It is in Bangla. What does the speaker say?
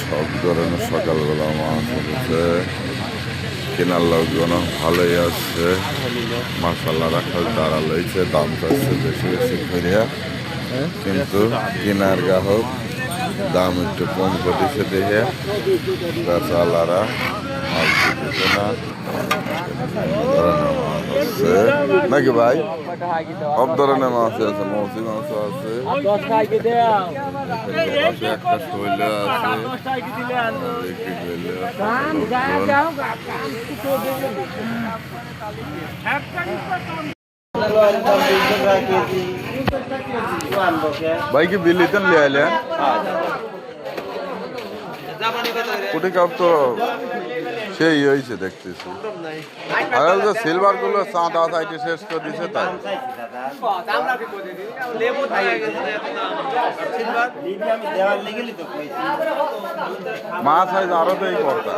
সব ধরনের সকালবেলা মাছ উঠেছে, কেনার লোকজন ভালোই আসছে। মাসাল্লাহ রাখাল তারা লইছে, দাম চাচ্ছে বেশি বেশি করিয়া, কিন্তু কেনার গ্রাহক দাম একটু কম করেছে দেখে বেচালারা মাছ দিতেছে না। ধরনের মাছ আছে নাকি ভাই? সব ধরনের মাছ আছে, মৌসি মাছ আছে, একটা শৈল আছে, ভাই কি বিলিতেন লিয়ে আইলেন? কোটি কাপ তো সেই হয়েছে দেখতেছি। আর যে সিলভার গুলো চাঁদা সাইডে শেষ করে দিছে তাই। মাছ সাইজ আরো তো এই করতা।